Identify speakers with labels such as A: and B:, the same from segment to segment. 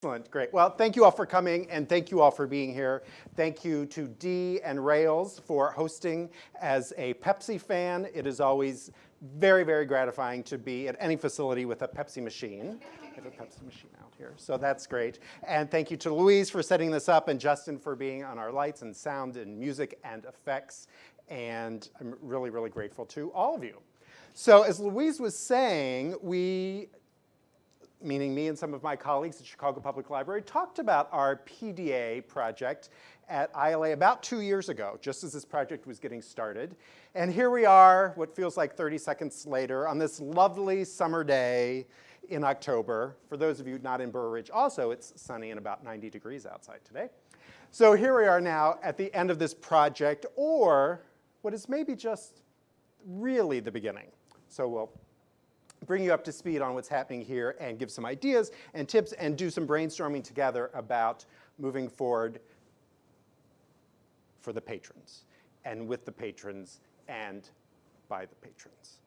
A: Excellent, great. Well, thank you all for coming, and thank you all for being here. Thank you to Dee and Rails for hosting. As a Pepsi fan, it is always very, very gratifying to be at any facility with a Pepsi machine. I have a Pepsi machine out here, so that's great. And thank you to Louise for setting this up, and Justin for being on our lights and sound and music and effects. And I'm really, really grateful to all of you. So as Louise was saying, meaning me and some of my colleagues at Chicago Public Library, talked about our PDA project at ILA about 2 years ago, just as this project was getting started. And here we are, what feels like 30 seconds later, on this lovely summer day in October. For those of you not in Burr Ridge, also, it's sunny and about 90 degrees outside today. So here we are now at the end of this project, or what is maybe just really the beginning. So we'll bring you up to speed on what's happening here and give some ideas and tips and do some brainstorming together about moving forward for the patrons and with the patrons and by the patrons.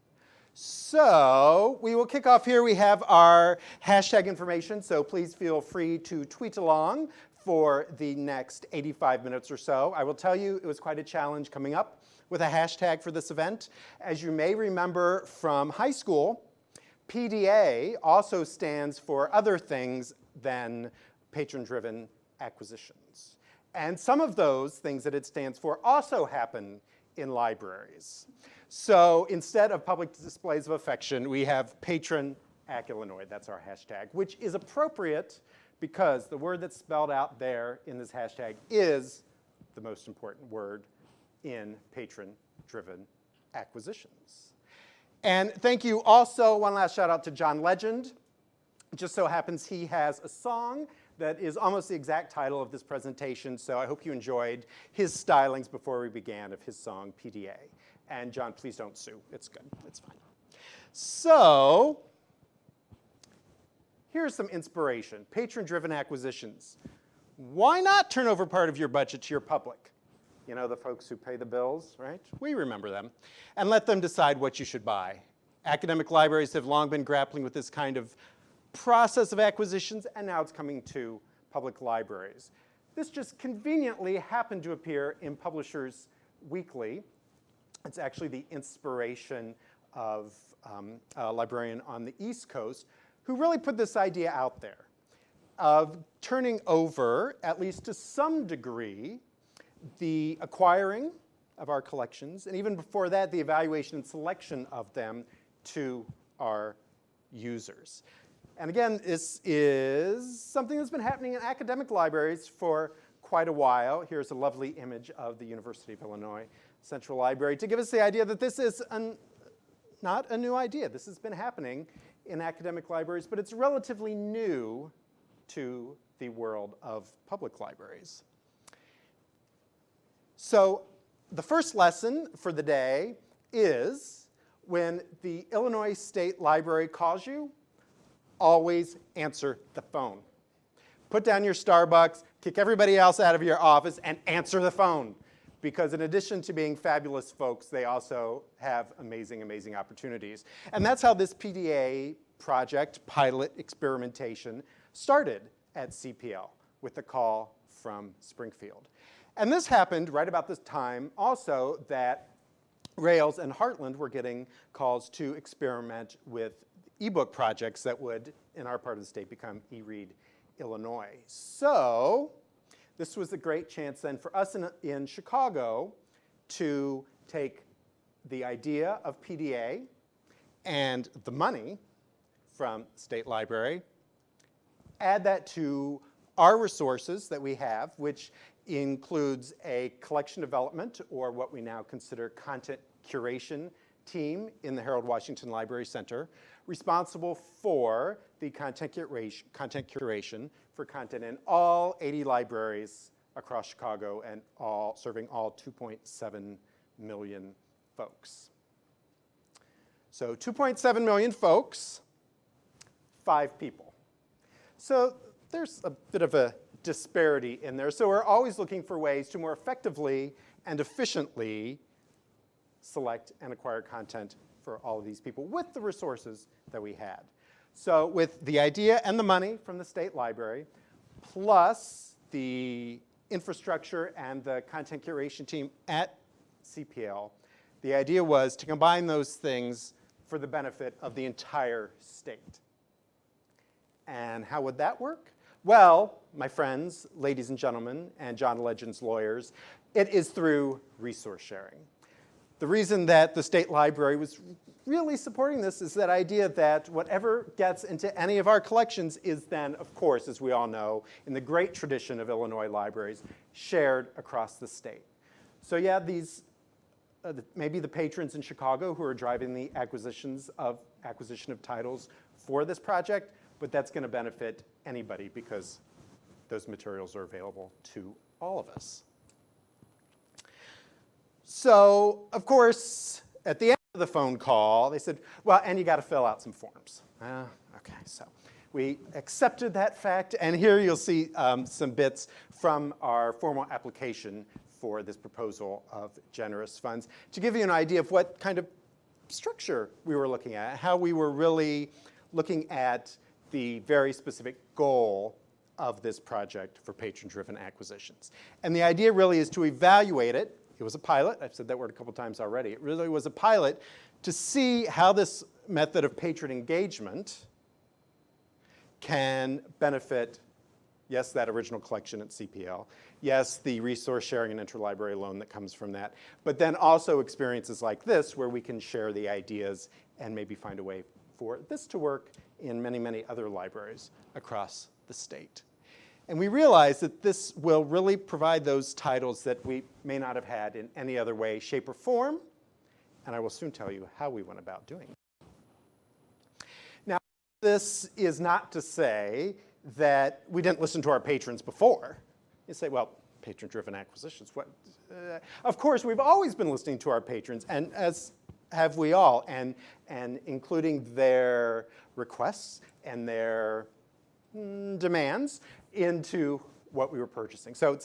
A: So we will kick off here. We have our hashtag information, so please feel free to tweet along for the next 85 minutes or so. I will tell you it was quite a challenge coming up with a hashtag for this event. As you may remember from high school, PDA also stands for other things than patron-driven acquisitions. And some of those things that it stands for also happen in libraries. So instead of public displays of affection, we have Patron Ac Illinois. That's our hashtag, which is appropriate because the word that's spelled out there in this hashtag is the most important word in patron-driven acquisitions. And thank you also, one last shout out to John Legend. It just so happens he has a song that is almost the exact title of this presentation, so I hope you enjoyed his stylings before we began of his song, PDA. And John, please don't sue. It's good. It's fine. So here's some inspiration. Patron-driven acquisitions. Why not turn over part of your budget to your public? You know, the folks who pay the bills, right? We remember them. And let them decide what you should buy. Academic libraries have long been grappling with this kind of process of acquisitions, and now it's coming to public libraries. This just conveniently happened to appear in Publishers Weekly. It's actually the inspiration of a librarian on the East Coast who really put this idea out there of turning over, at least to some degree, the acquiring of our collections, and even before that, the evaluation and selection of them to our users. And again, this is something that's been happening in academic libraries for quite a while. Here's a lovely image of the University of Illinois Central Library to give us the idea that this is not a new idea. This has been happening in academic libraries, but it's relatively new to the world of public libraries. So the first lesson for the day is when the Illinois State Library calls you, always answer the phone. Put down your Starbucks, kick everybody else out of your office, and answer the phone. Because in addition to being fabulous folks, they also have amazing, amazing opportunities. And that's how this PDA project, pilot experimentation, started at CPL with a call from Springfield. And this happened right about this time also that Rails and Heartland were getting calls to experiment with ebook projects that would, in our part of the state, become eRead Illinois. So this was a great chance then for us in Chicago to take the idea of PDA and the money from State Library, add that to our resources that we have, which includes a collection development, or what we now consider content curation team in the Harold Washington Library Center, responsible for the content curation for content in all 80 libraries across Chicago and serving all 2.7 million folks. So 2.7 million folks, 5 people. So there's a bit of a disparity in there. So we're always looking for ways to more effectively and efficiently select and acquire content for all of these people with the resources that we had. So with the idea and the money from the State Library, plus the infrastructure and the content curation team at CPL, the idea was to combine those things for the benefit of the entire state. And how would that work? Well, my friends, ladies and gentlemen, and John Legend's lawyers, it is through resource sharing. The reason that the State Library was really supporting this is that idea that whatever gets into any of our collections is then, of course, as we all know, in the great tradition of Illinois libraries, shared across the state. So yeah, these maybe the patrons in Chicago who are driving the acquisition of titles for this project, but that's going to benefit anybody because those materials are available to all of us. So, of course, at the end of the phone call, they said, well, and you got to fill out some forms. Okay, so we accepted that fact, and here you'll see some bits from our formal application for this proposal of generous funds to give you an idea of what kind of structure we were looking at, how we were really looking at the very specific goal of this project for patron-driven acquisitions. And the idea really is to evaluate it. It was a pilot. I've said that word a couple times already. It really was a pilot to see how this method of patron engagement can benefit, yes, that original collection at CPL, yes, the resource sharing and interlibrary loan that comes from that, but then also experiences like this where we can share the ideas and maybe find a way for this to work in many, many other libraries across the state. And we realize that this will really provide those titles that we may not have had in any other way, shape, or form, and I will soon tell you how we went about doing it. Now, this is not to say that we didn't listen to our patrons before. You say, well, patron-driven acquisitions, what? Of course, we've always been listening to our patrons, and as have we all, and including their requests and their demands into what we were purchasing. So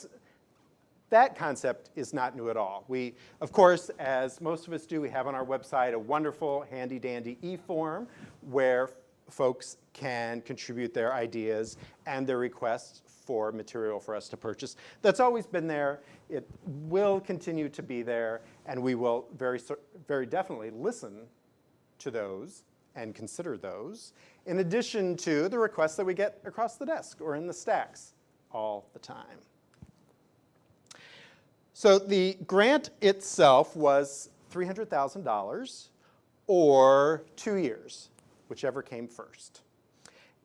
A: that concept is not new at all. We, of course, as most of us do, we have on our website a wonderful, handy-dandy e-form where folks can contribute their ideas and their requests for material for us to purchase. That's always been there. It will continue to be there, and we will very definitely listen to those and consider those, in addition to the requests that we get across the desk or in the stacks all the time. So the grant itself was $300,000 or 2 years, whichever came first.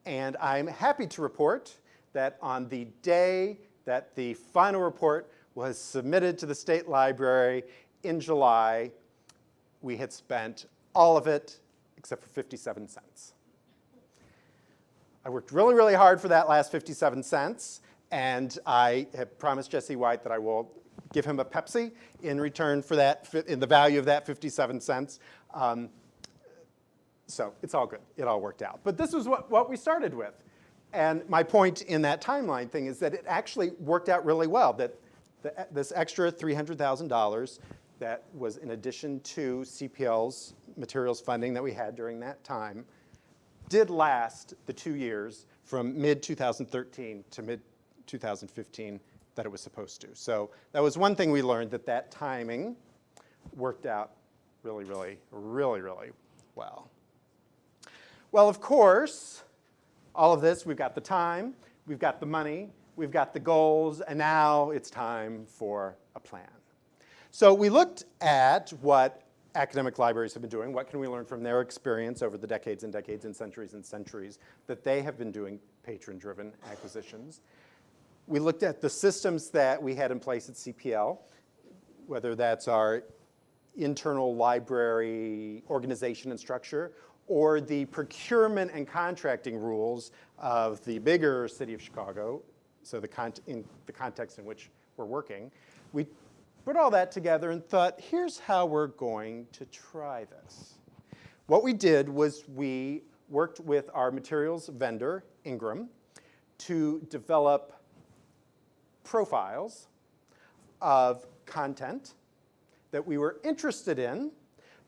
A: And I'm happy to report that on the day that the final report was submitted to the State Library in July, we had spent all of it except for 57 cents. I worked really, really hard for that last 57 cents, and I have promised Jesse White that I will give him a Pepsi in return for that, in the value of that 57 cents. So it's all good. It all worked out. But this was what we started with. And my point in that timeline thing is that it actually worked out really well, that this extra $300,000 that was in addition to CPL's materials funding that we had during that time did last the 2 years from mid-2013 to mid-2015 that it was supposed to. So that was one thing we learned, that timing worked out really, really, really, really well. Well, of course, all of this, we've got the time, we've got the money, we've got the goals, and now it's time for a plan. So we looked at what academic libraries have been doing, what can we learn from their experience over the decades and decades and centuries that they have been doing patron-driven acquisitions. We looked at the systems that we had in place at CPL, whether that's our internal library organization and structure, or the procurement and contracting rules of the bigger city of Chicago, so in the context in which we're working. We put all that together and thought, here's how we're going to try this. What we did was we worked with our materials vendor, Ingram, to develop profiles of content that we were interested in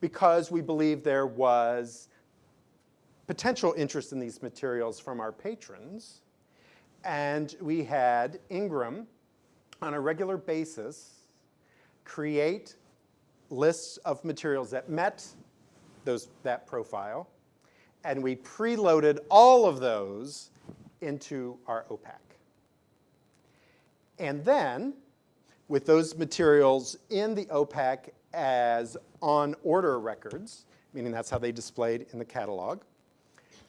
A: because we believed there was potential interest in these materials from our patrons. And we had Ingram, on a regular basis, create lists of materials that met that profile, and we preloaded all of those into our OPAC. And then, with those materials in the OPAC as on-order records, meaning that's how they displayed in the catalog,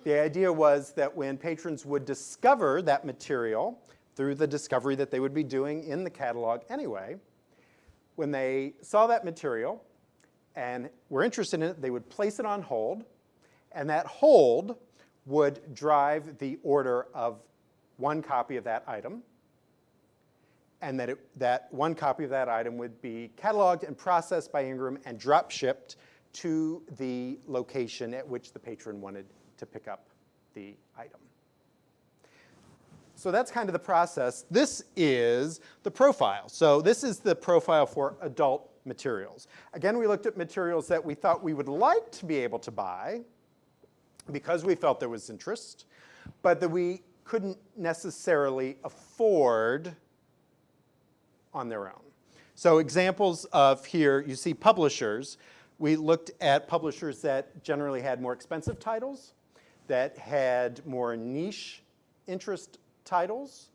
A: the idea was that when patrons would discover that material through the discovery that they would be doing in the catalog anyway, when they saw that material and were interested in it, they would place it on hold, and that hold would drive the order of one copy of that item, and that one copy of that item would be cataloged and processed by Ingram and drop shipped to the location at which the patron wanted to pick up the item. So that's kind of the process. This is the profile. So this is the profile for adult materials. Again, we looked at materials that we thought we would like to be able to buy because we felt there was interest, but that we couldn't necessarily afford on their own. So examples of here, you see publishers. We looked at publishers that generally had more expensive titles, that had more niche interest titles,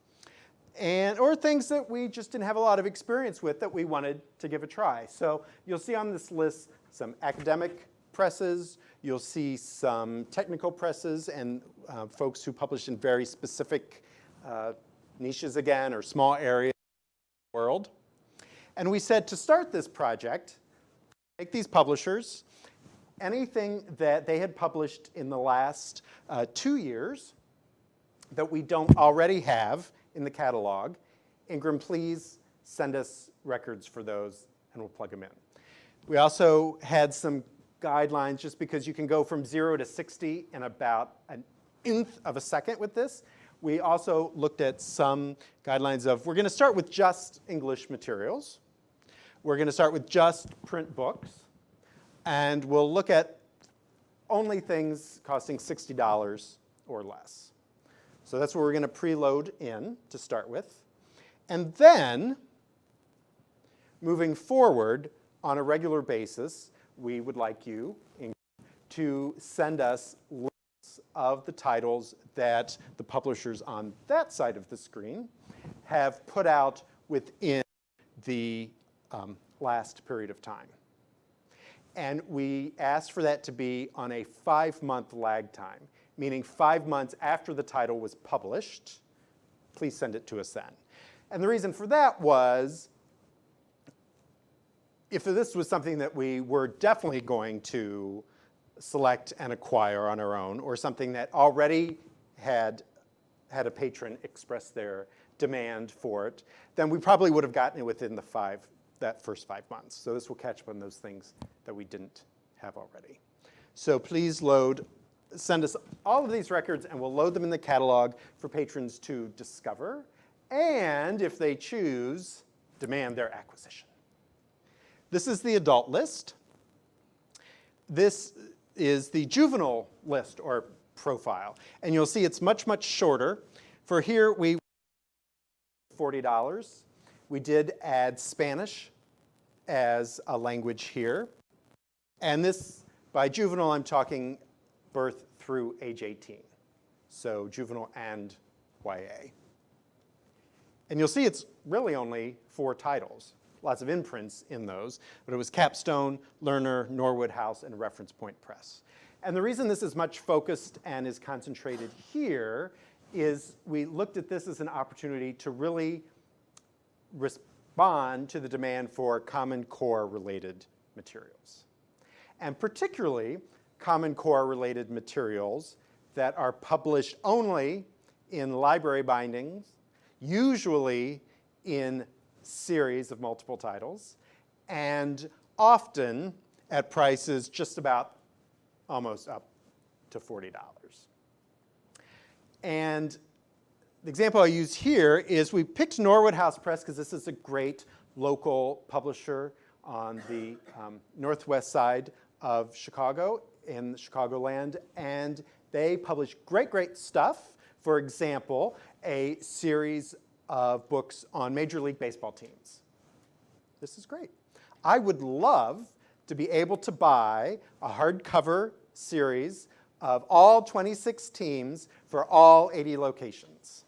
A: or things that we just didn't have a lot of experience with that we wanted to give a try. So you'll see on this list some academic presses, you'll see some technical presses and folks who publish in very specific niches again, or small areas of the world. And we said to start this project, take these publishers, anything that they had published in the last 2 years that we don't already have in the catalog, Ingram, please send us records for those and we'll plug them in. We also had some guidelines, just because you can go from 0 to 60 in about an nth of a second with this. We also looked at some guidelines of, we're going to start with just English materials. We're going to start with just print books. And we'll look at only things costing $60 or less. So that's what we're going to preload in to start with. And then, moving forward on a regular basis, we would like you to send us lists of the titles that the publishers on that side of the screen have put out within the last period of time. And we asked for that to be on a 5-month lag time, meaning 5 months after the title was published. Please send it to us then. And the reason for that was, if this was something that we were definitely going to select and acquire on our own, or something that already had a patron express their demand for it, then we probably would have gotten it within that first 5 months. So this will catch up on those things that we didn't have already. So please send us all of these records, and we'll load them in the catalog for patrons to discover, and if they choose, demand their acquisition. This is the adult list. This is the juvenile list or profile. And you'll see it's much, much shorter. For here, we $40. We did add Spanish as a language here. And this, by juvenile, I'm talking birth through age 18. So juvenile and YA. And you'll see it's really only 4 titles. Lots of imprints in those, but it was Capstone, Lerner, Norwood House, and Reference Point Press. And the reason this is much focused and is concentrated here is we looked at this as an opportunity to really respond to the demand for Common Core related materials. And particularly Common Core related materials that are published only in library bindings, usually in series of multiple titles, and often at prices just about almost up to $40. And the example I use here is we picked Norwood House Press because this is a great local publisher on the northwest side of Chicago, in Chicagoland, and they publish great, great stuff For example, a series of books on Major League Baseball teams. This is great. I would love to be able to buy a hardcover series of all 26 teams for all 80 locations.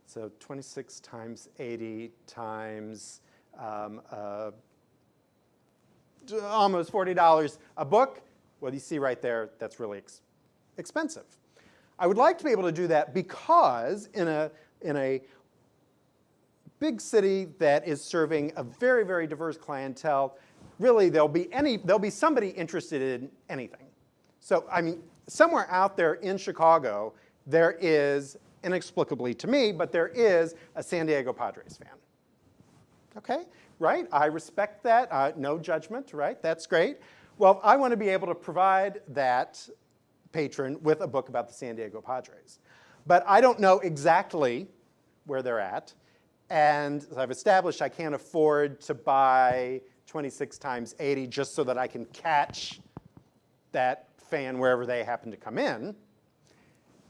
A: So 26 times 80 times almost $40 a book. Well, you see right there, that's really expensive. I would like to be able to do that because in a big city that is serving a very, very diverse clientele, really there'll be somebody interested in anything. So, I mean, somewhere out there in Chicago, there is, inexplicably to me, but there is a San Diego Padres fan. Okay, right? I respect that. No judgment, right? That's great. Well, I want to be able to provide that patron with a book about the San Diego Padres. But I don't know exactly where they're at. And as I've established, I can't afford to buy 26 times 80 just so that I can catch that fan wherever they happen to come in.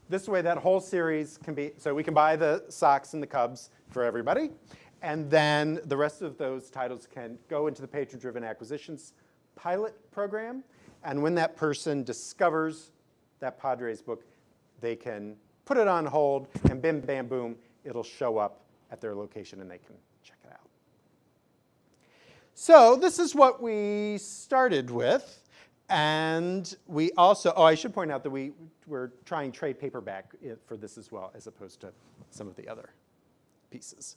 A: This way, that whole series can be, so we can buy the Sox and the Cubs for everybody. And then the rest of those titles can go into the patron-driven acquisitions pilot program. And when that person discovers that Padres book, they can put it on hold, and bim, bam, boom, it'll show up at their location, and they can check it out. So this is what we started with. And we also, I should point out that we're trying trade paperback for this as well, as opposed to some of the other pieces.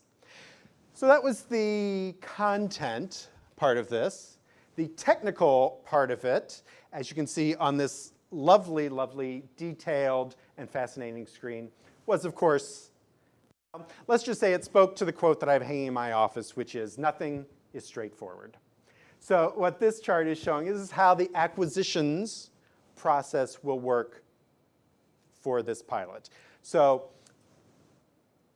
A: So that was the content part of this. The technical part of it, as you can see on this lovely, lovely, detailed, and fascinating screen, was, of course, let's just say it spoke to the quote that I have hanging in my office, which is, "Nothing is straightforward." So what this chart is showing is how the acquisitions process will work for this pilot. So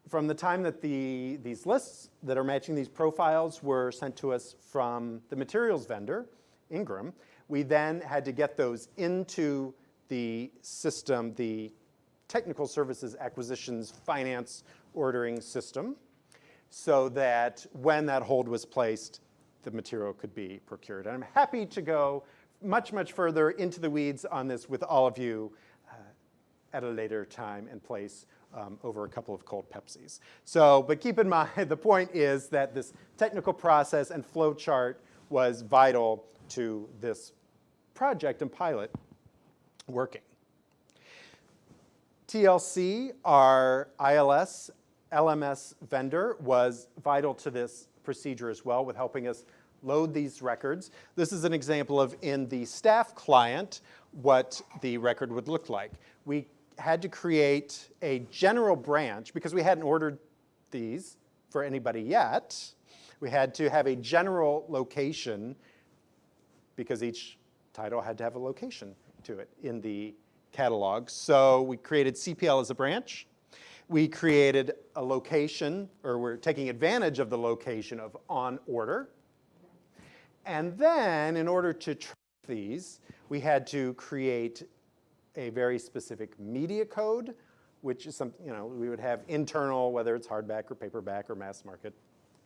A: from the time that these lists that are matching these profiles were sent to us from the materials vendor, Ingram, we then had to get those into the system, the technical services acquisitions finance ordering system, so that when that hold was placed, the material could be procured. And I'm happy to go much, much further into the weeds on this with all of you at a later time and place over a couple of cold Pepsis. So, but keep in mind, the point is that this technical process and flow chart was vital to this project and pilot working. TLC, our ILS LMS vendor, was vital to this procedure as well, with helping us load these records. This is an example of, in the staff client, what the record would look like. We had to create a general branch, because we hadn't ordered these for anybody yet. We had to have a general location, because each title had to have a location to it in the catalog. So we created CPL as a branch. We created a location, or we're taking advantage of the location of on order. And then, in order to track these, we had to create a very specific media code, which is something, we would have internal, whether it's hardback or paperback or mass market,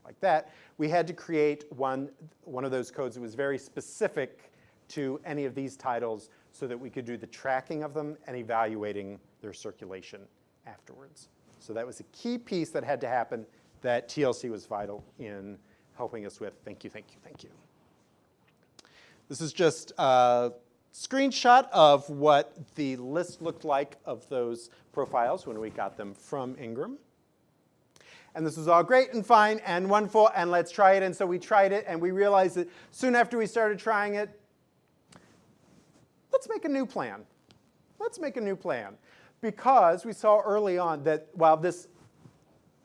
A: like that. We had to create one of those codes that was very specific to any of these titles, so that we could do the tracking of them and evaluating their circulation afterwards. So that was a key piece that had to happen that TLC was vital in helping us with. Thank you, thank you, thank you. This is just a screenshot of what the list looked like of those profiles when we got them from Ingram. And this was all great and fine and wonderful, and let's try it. And so we tried it, and we realized that soon after we started trying it, let's make a new plan. Let's make a new plan. Because we saw early on that while this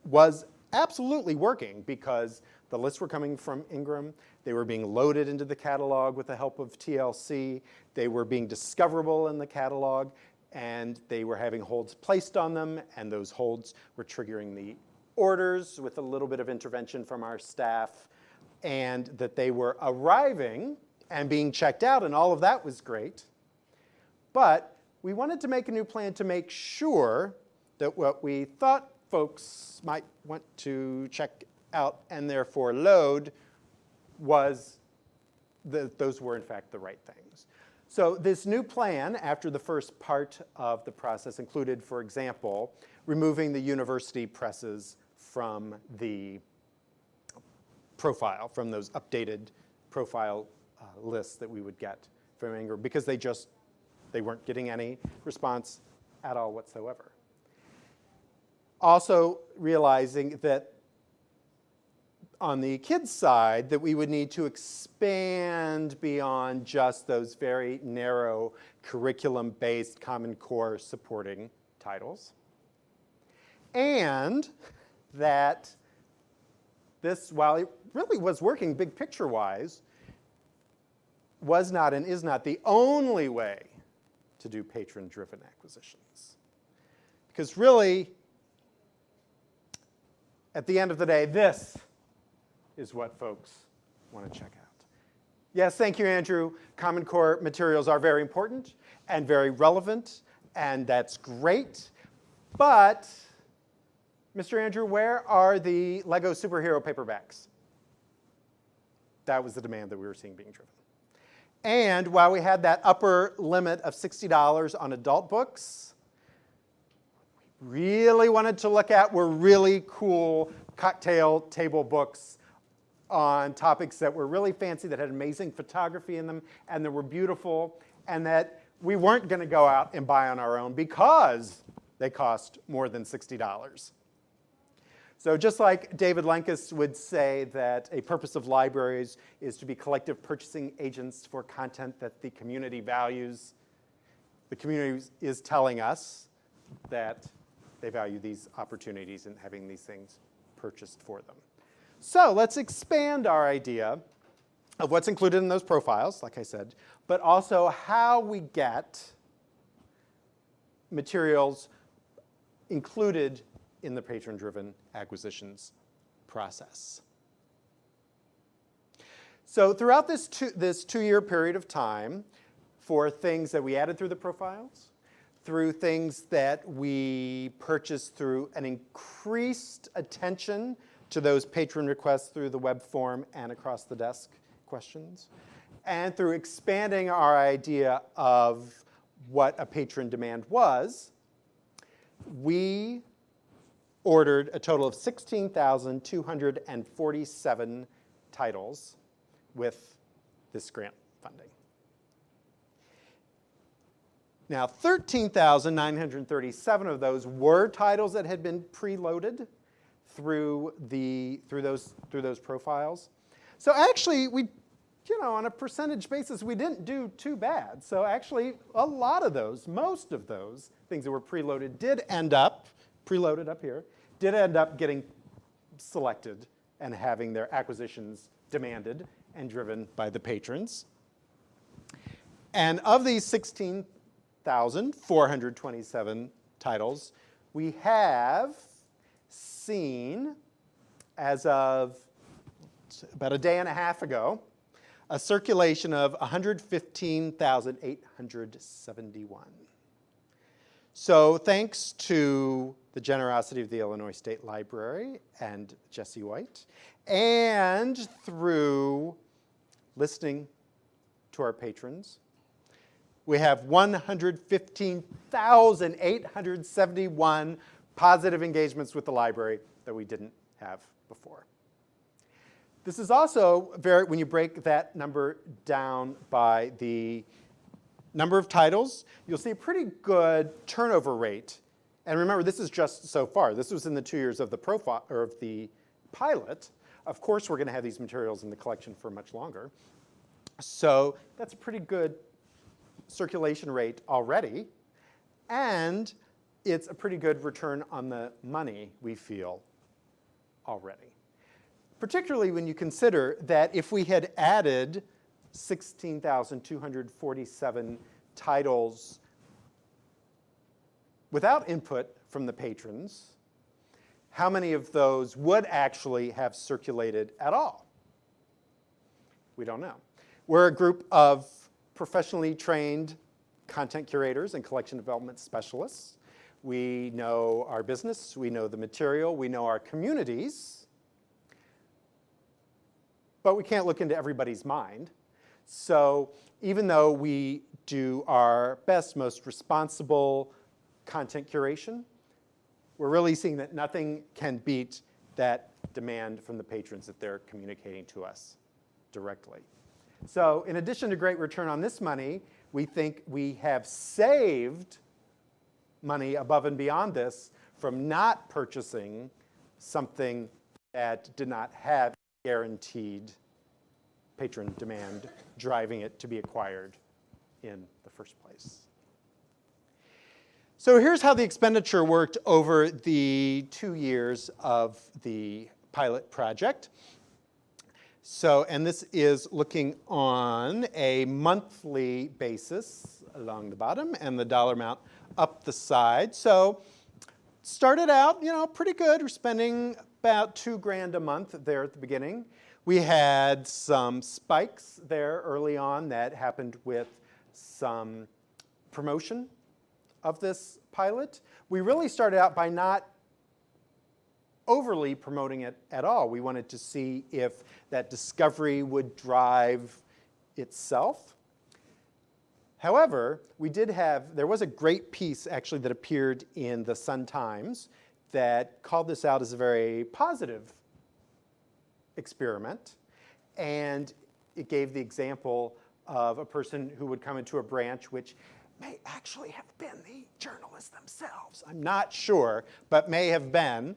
A: was absolutely working, because the lists were coming from Ingram, they were being loaded into the catalog with the help of TLC, they were being discoverable in the catalog, and they were having holds placed on them, and those holds were triggering the orders with a little bit of intervention from our staff, and that they were arriving and being checked out, and all of that was great. But we wanted to make a new plan to make sure that what we thought folks might want to check out and therefore load was those were in fact the right things. So this new plan after the first part of the process included, for example, removing the university presses from the profile, from those updated profile lists that we would get from Ingram, because they weren't getting any response at all whatsoever. Also realizing that on the kids side that we would need to expand beyond just those very narrow curriculum-based Common Core supporting titles. And that this, while it really was working big picture-wise, was not and is not the only way to do patron-driven acquisitions. Because really, at the end of the day, this is what folks want to check out. Yes, thank you, Andrew. Common Core materials are very important and very relevant, and that's great. But, Mr. Andrew, where are the Lego superhero paperbacks? That was the demand that we were seeing being driven. And while we had that upper limit of $60 on adult books, we really wanted to look at were really cool cocktail table books on topics that were really fancy, that had amazing photography in them, and that were beautiful, and that we weren't going to go out and buy on our own because they cost more than $60. So just like David Lenkus would say that a purpose of libraries is to be collective purchasing agents for content that the community values, the community is telling us that they value these opportunities and having these things purchased for them. So let's expand our idea of what's included in those profiles, like I said, but also how we get materials included in the patron-driven acquisitions process. So throughout this two-year period of time, for things that we added through the profiles, through things that we purchased through an increased attention to those patron requests through the web form and across the desk questions, and through expanding our idea of what a patron demand was, we ordered a total of 16,247 titles with this grant funding. Now, 13,937 of those were titles that had been preloaded through those profiles. So actually, on a percentage basis, we didn't do too bad. So actually, a lot of those, most of those things that were preloaded did end up, preloaded up here, did end up getting selected and having their acquisitions demanded and driven by the patrons. And of these 16,427 titles, we have seen, as of about a day and a half ago, a circulation of 115,871. So thanks to the generosity of the Illinois State Library and Jesse White, and through listening to our patrons, we have 115,871 positive engagements with the library that we didn't have before. This is also when you break that number down by the number of titles, you'll see a pretty good turnover rate. And remember, this is just so far. This was in the 2 years of the profile or of the pilot. Of course, we're going to have these materials in the collection for much longer. So that's a pretty good circulation rate already. And it's a pretty good return on the money, we feel, already. Particularly when you consider that if we had added 16,247 titles without input from the patrons, how many of those would actually have circulated at all? We don't know. We're a group of professionally trained content curators and collection development specialists. We know our business, we know the material, we know our communities, but we can't look into everybody's mind. So even though we do our best, most responsible content curation, we're really seeing that nothing can beat that demand from the patrons that they're communicating to us directly. So in addition to great return on this money, we think we have saved money above and beyond this from not purchasing something that did not have guaranteed patron demand driving it to be acquired in the first place. So here's how the expenditure worked over the 2 years of the pilot project. So, and this is looking on a monthly basis along the bottom and the dollar amount up the side. So started out, pretty good. We're spending about $2,000 a month there at the beginning. We had some spikes there early on that happened with some promotion of this pilot. We really started out by not overly promoting it at all. We wanted to see if that discovery would drive itself. However, there was a great piece actually that appeared in the Sun-Times that called this out as a very positive experiment. And it gave the example of a person who would come into a branch which may actually have been the journalists themselves. I'm not sure, but may have been,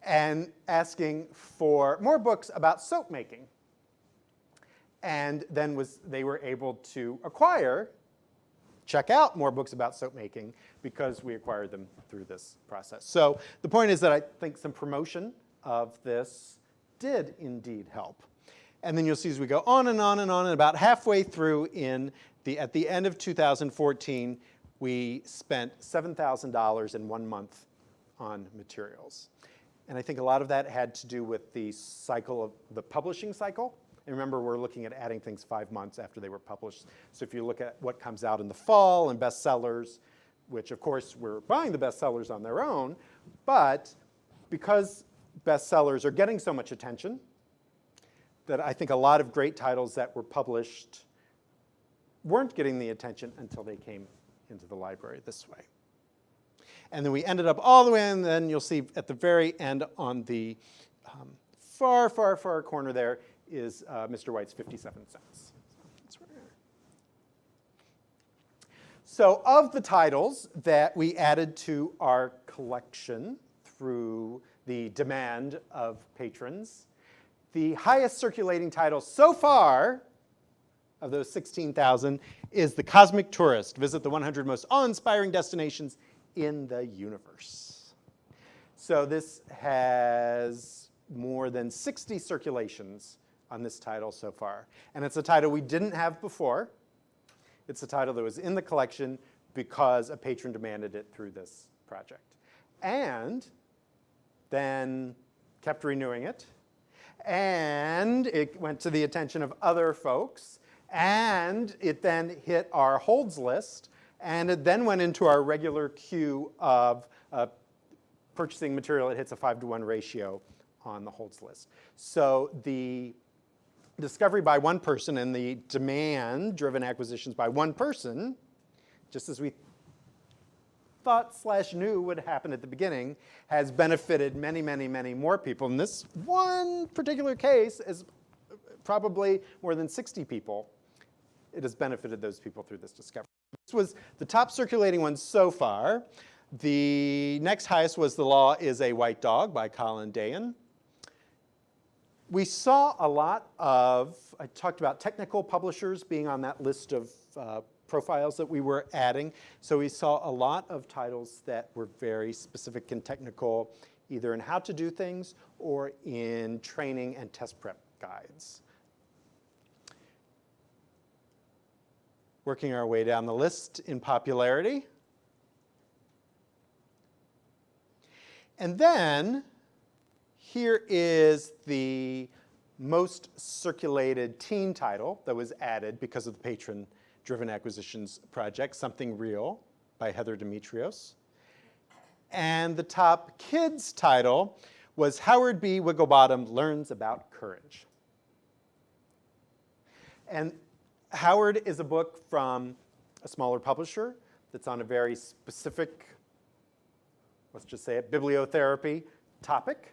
A: and asking for more books about soap making. And then they were able to check out more books about soap making because we acquired them through this process. So the point is that I think some promotion of this did indeed help. And then you'll see as we go on and on and on, and about halfway through at the end of 2014, we spent $7,000 in 1 month on materials. And I think a lot of that had to do with the cycle of the publishing cycle. And remember, we're looking at adding things 5 months after they were published. So if you look at what comes out in the fall and bestsellers, which of course we're buying the bestsellers on their own, but because bestsellers are getting so much attention, that I think a lot of great titles that were published weren't getting the attention until they came into the library this way. And then we ended up all the way, and then you'll see at the very end on the far, far, far corner there is Mr. White's 57 cents. That's where we are. So of the titles that we added to our collection through the demand of patrons, the highest circulating title so far of those 16,000 is The Cosmic Tourist. Visit the 100 most awe-inspiring destinations in the universe. So this has more than 60 circulations on this title so far. And it's a title we didn't have before. It's a title that was in the collection because a patron demanded it through this project. And then kept renewing it. And it went to the attention of other folks. And it then hit our holds list. And it then went into our regular queue of purchasing material. It hits a 5-to-1 ratio on the holds list. So the discovery by one person and the demand-driven acquisitions by one person, just as we thought/knew would happen at the beginning, has benefited many, many, many more people. In this one particular case, is probably more than 60 people. It has benefited those people through this discovery. This was the top circulating one so far. The next highest was The Law is a White Dog by Colin Dayan. We saw a lot of, I talked about technical publishers being on that list of profiles that we were adding. So we saw a lot of titles that were very specific and technical, either in how to do things or in training and test prep guides. Working our way down the list in popularity. And then here is the most circulated teen title that was added because of the patron-driven acquisitions project, Something Real by Heather Demetrios. And the top kids title was Howard B. Wigglebottom Learns About Courage. And Howard is a book from a smaller publisher that's on a very specific, let's just say it, bibliotherapy topic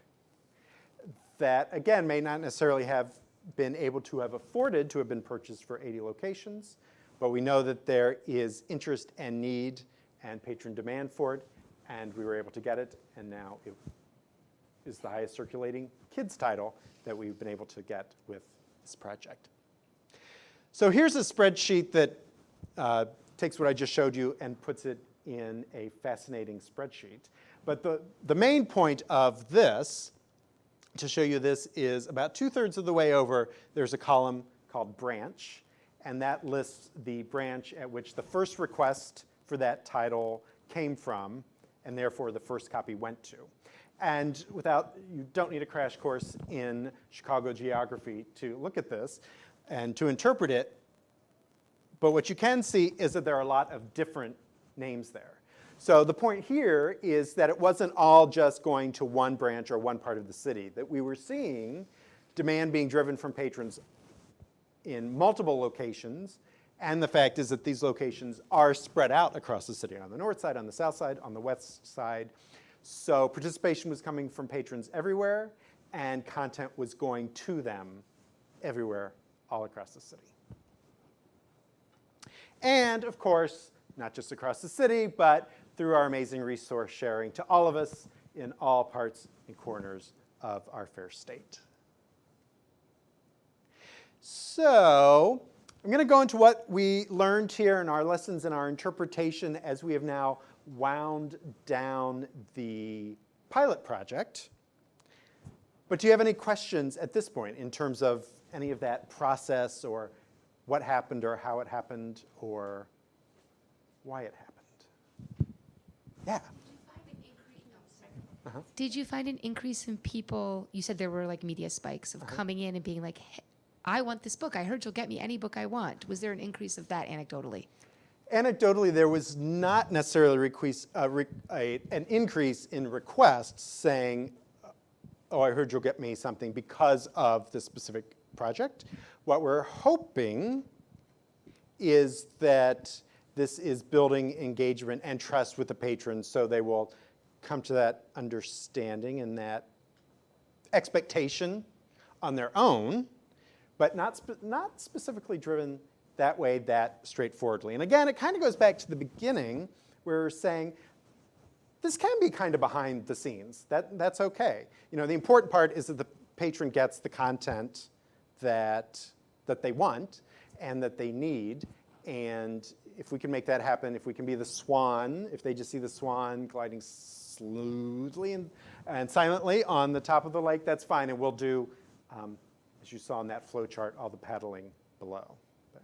A: that, again, may not necessarily have been able to have afforded to have been purchased for 80 locations, but we know that there is interest and need and patron demand for it, and we were able to get it, and now it is the highest circulating kids title that we've been able to get with this project. So here's a spreadsheet that takes what I just showed you and puts it in a fascinating spreadsheet. But the main point of this, to show you this, is about 2/3 of the way over, there's a column called branch, and that lists the branch at which the first request for that title came from, and therefore the first copy went to. And you don't need a crash course in Chicago geography to look at this and to interpret it. But what you can see is that there are a lot of different names there. So the point here is that it wasn't all just going to one branch or one part of the city, that we were seeing demand being driven from patrons in multiple locations. And the fact is that these locations are spread out across the city, on the north side, on the south side, on the west side. So participation was coming from patrons everywhere, and content was going to them everywhere, all across the city. And of course, not just across the city, but through our amazing resource sharing to all of us in all parts and corners of our fair state. So I'm going to go into what we learned here in our lessons and our interpretation as we have now wound down the pilot project. But do you have any questions at this point in terms of any of that process, or what happened, or how it happened, or why it happened? Yeah.
B: Did you find an increase in people? You said there were like media spikes of coming in and being like, hey, I want this book. I heard you'll get me any book I want. Was there an increase of that anecdotally?
A: Anecdotally, there was not necessarily an increase in requests saying, oh, I heard you'll get me something because of this specific project. What we're hoping is that this is building engagement and trust with the patrons, so they will come to that understanding and that expectation on their own, but not specifically driven that way, that straightforwardly. And again, it kind of goes back to the beginning, where we're saying this can be kind of behind the scenes. That's okay. You know, the important part is that the patron gets the content that they want and that they need. And if we can make that happen, if we can be the swan, if they just see the swan gliding smoothly and silently on the top of the lake, that's fine. And we'll do, as you saw in that flow chart, all the paddling below. But,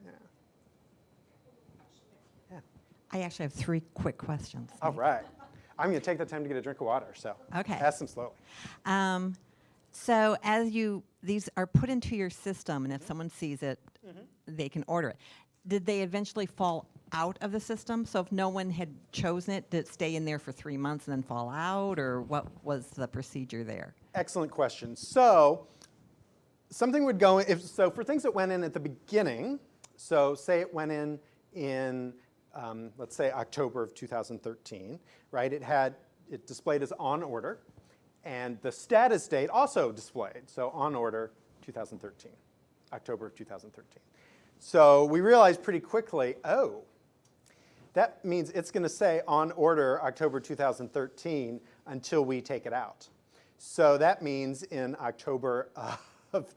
A: yeah.
C: I actually have 3 quick questions.
A: All right. I'm going to take the time to get a drink of water, so
C: Okay.
A: ask them slowly.
C: So as these are put into your system, and if someone sees it, they can order it. Did they eventually fall out of the system? So if no one had chosen it, did it stay in there for 3 months and then fall out, or what was the procedure there?
A: Excellent question. So something would go in, so for things that went in at the beginning, so say it went in let's say October of 2013, right? It displayed as on order, and the status date also displayed, so on order 2013, October of 2013. So we realized pretty quickly, oh, that means it's going to say on order October 2013 until we take it out. So that means in October of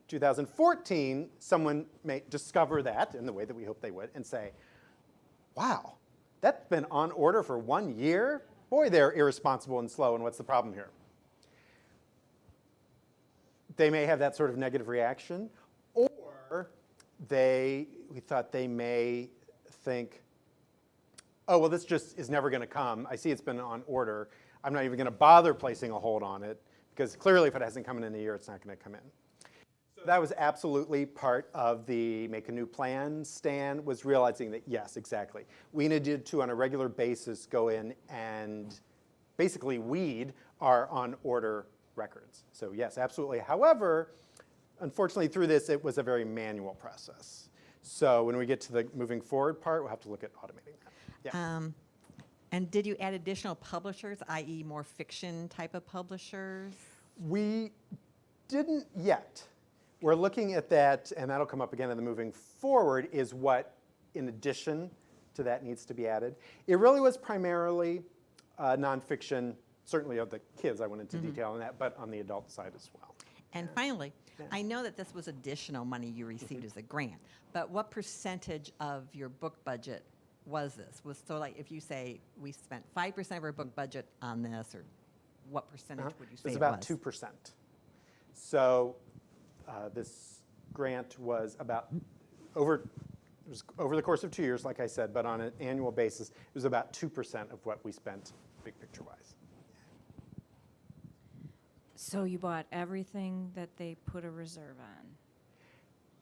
A: 2014, someone may discover that in the way that we hope they would and say, wow, that's been on order for 1 year? Boy, they're irresponsible and slow, and what's the problem here? They may have that sort of negative reaction, or we thought they may think, oh, well, this just is never going to come. I see it's been on order. I'm not even going to bother placing a hold on it, because clearly if it hasn't come in a year, it's not going to come in. So that was absolutely part of the Make a New Plan stand, was realizing that, yes, exactly. We needed to, on a regular basis, go in and basically weed our on-order records. So yes, absolutely. However, unfortunately through this, it was a very manual process. So when we get to the moving forward part, we'll have to look at automating that. Yeah.
C: And did you add additional publishers, i.e. more fiction type of publishers?
A: We didn't yet. We're looking at that, and that'll come up again in the moving forward, is what, in addition to that, needs to be added. It really was primarily nonfiction, certainly of the kids, I went into detail on that, but on the adult side as well.
C: And finally, I know that this was additional money you received as a grant, but what percentage of your book budget was this? So like if you say we spent 5% of our book budget on this, or what percentage would you say
A: It's
C: it
A: about
C: was?
A: 2%. So this grant was about over the course of 2 years, like I said, but on an annual basis, it was about 2% of what we spent big picture-wise.
D: So you bought everything that they put a reserve on?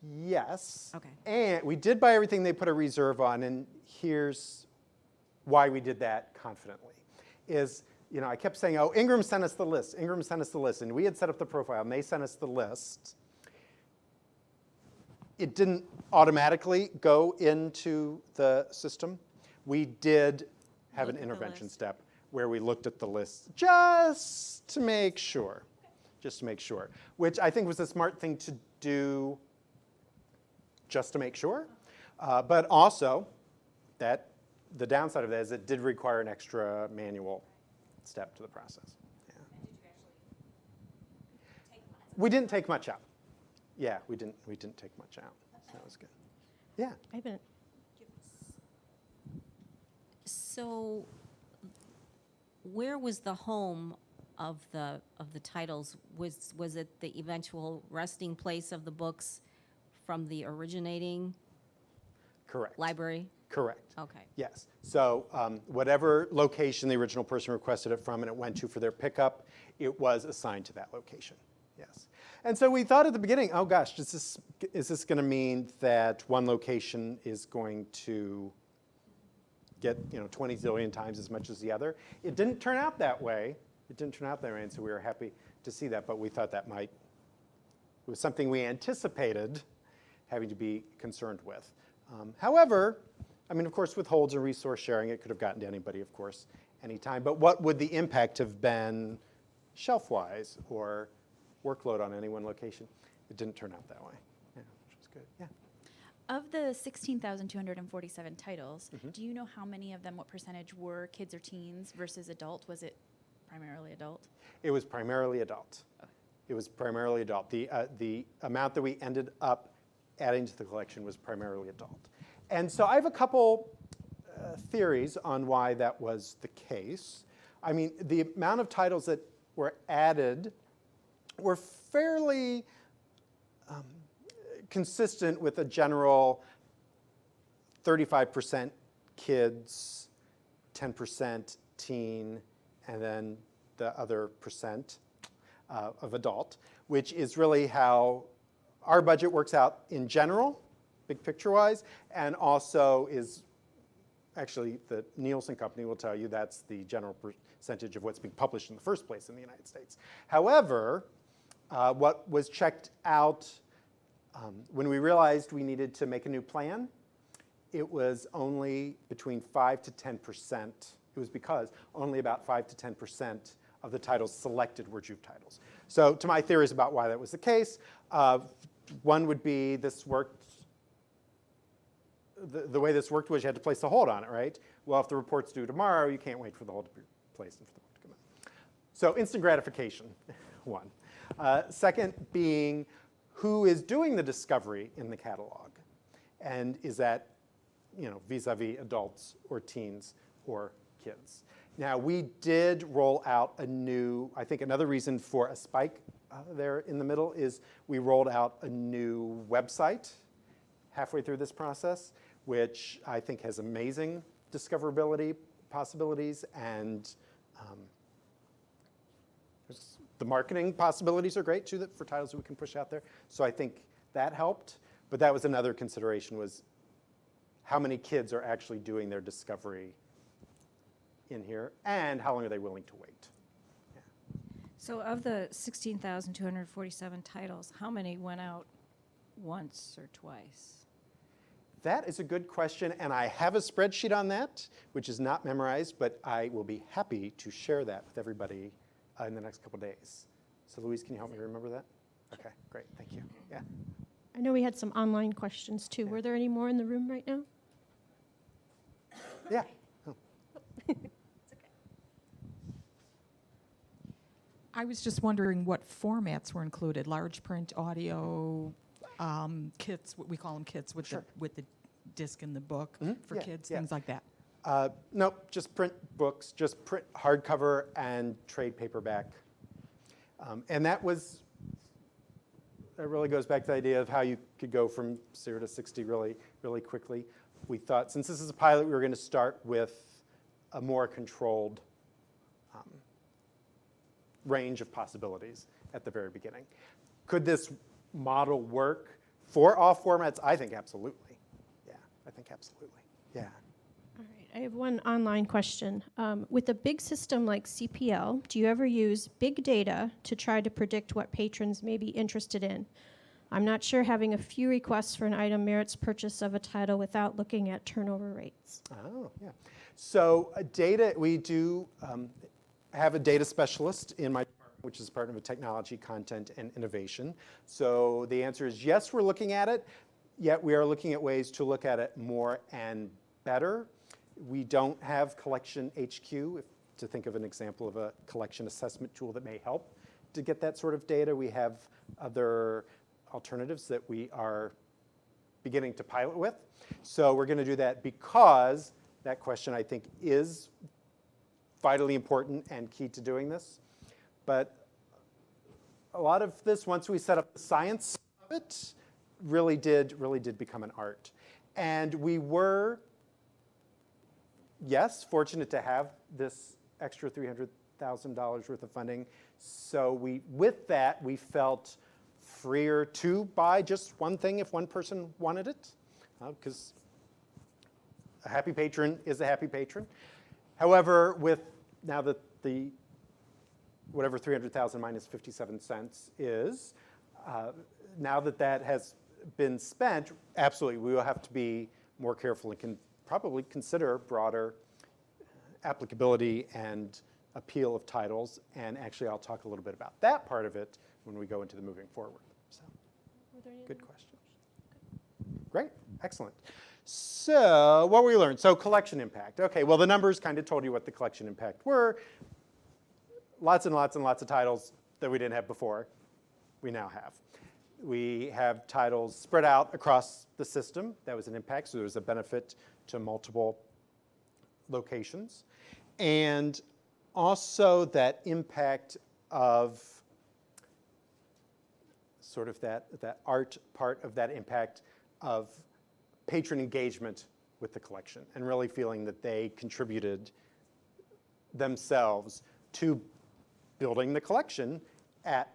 A: Yes.
D: Okay.
A: And we did buy everything they put a reserve on, and here's why we did that confidently. Is, I kept saying, oh, Ingram sent us the list, Ingram sent us the list, and we had set up the profile, and they sent us the list. It didn't automatically go into the system. We did have an
D: Look at the
A: intervention
D: list.
A: step where we looked at the list just to make sure, which I think was a smart thing to do just to make sure. But also, that the downside of that is it did require an extra manual step to the process. Yeah. We didn't take much out. Yeah, we didn't take much out. So that was good. Yeah.
E: I bet.
D: So where was the home of the titles? Was it the eventual resting place of the books from the originating
A: Correct.
D: library?
A: Correct.
D: Okay.
A: Yes. So whatever location the original person requested it from and it went to for their pickup, it was assigned to that location. Yes. And so we thought at the beginning, oh gosh, is this going to mean that one location is going to get 20 zillion times as much as the other? It didn't turn out that way. And so we were happy to see that, but we thought it was something we anticipated having to be concerned with. However, of course, with holds and resource sharing, it could have gotten to anybody, of course, anytime. But what would the impact have been shelf-wise or workload on any one location? It didn't turn out that way, which was good. Yeah.
E: Of the 16,247 titles, do you know how many of them, what percentage were kids or teens versus adult? Was it primarily adult?
A: It was primarily adult. It was primarily adult. The amount that we ended up adding to the collection was primarily adult. And so I have a couple theories on why that was the case. The amount of titles that were added were fairly consistent with a general 35% kids, 10% teen, and then the other percent of adult, which is really how our budget works out in general, big picture-wise, and also is actually the Nielsen Company will tell you that's the general percentage of what's being published in the first place in the United States. However, what was checked out when we realized we needed to make a new plan, it was only between 5 to 10%. It was because only about 5 to 10% of the titles selected were Juve titles. So to my theories about why that was the case, one would be this worked, the way this worked was you had to place the hold on it, right? Well, if the report's due tomorrow, you can't wait for the hold to be placed and for the report to come in. So instant gratification, one. Second being who is doing the discovery in the catalog? And is that vis-a-vis adults or teens or kids? Now, we did roll out I think another reason for a spike there in the middle is we rolled out a new website halfway through this process, which I think has amazing discoverability possibilities, and the marketing possibilities are great too for titles that we can push out there. So I think that helped, but that was another consideration, was how many kids are actually doing their discovery in here, and how long are they willing to wait?
F: So of the 16,247 titles, how many went out once or twice?
A: That is a good question, and I have a spreadsheet on that, which is not memorized, but I will be happy to share that with everybody in the next couple days. So Louise, can you help me remember that? Okay, great, thank you. Yeah.
G: I know we had some online questions too. Were there any more in the room right now?
A: Yeah. Oh.
H: I was just wondering what formats were included, large print, audio, kits, what we call them kits with
A: Sure.
H: the disc and the book for
A: Yeah,
H: kids,
A: yeah.
H: things like that.
A: Nope, just print books, just print hardcover and trade paperback. And that really goes back to the idea of how you could go from 0 to 60 really, really quickly. We thought, since this is a pilot, we were going to start with a more controlled range of possibilities at the very beginning. Could this model work for all formats? I think absolutely. Yeah, I think absolutely. Yeah.
G: All right, I have one online question. With a big system like CPL, do you ever use big data to try to predict what patrons may be interested in? I'm not sure having a few requests for an item merits purchase of a title without looking at turnover rates.
A: Oh, yeah. So data, we do have a data specialist in my department, which is part of technology, content, and innovation. So the answer is yes, we're looking at it, yet we are looking at ways to look at it more and better. We don't have Collection HQ, to think of an example of a collection assessment tool that may help to get that sort of data. We have other alternatives that we are beginning to pilot with. So we're going to do that because that question, I think, is vitally important and key to doing this. But a lot of this, once we set up the science of it, really did become an art. And we were, yes, fortunate to have this extra $300,000 worth of funding. So with that, we felt freer to buy just one thing if one person wanted it, because a happy patron is a happy patron. However, with now that the whatever 300,000 minus 57 cents is, now that that has been spent, absolutely, we will have to be more careful and can probably consider broader applicability and appeal of titles. And actually, I'll talk a little bit about that part of it when we go into the moving forward. So, good question. Great, excellent. So what we learned, so collection impact. Okay, well the numbers kind of told you what the collection impact were. Lots and lots and lots of titles that we didn't have before, we now have. We have titles spread out across the system. That was an impact, so there was a benefit to multiple locations. And also that impact of sort of that art part of that impact of patron engagement with the collection and really feeling that they contributed themselves to building the collection at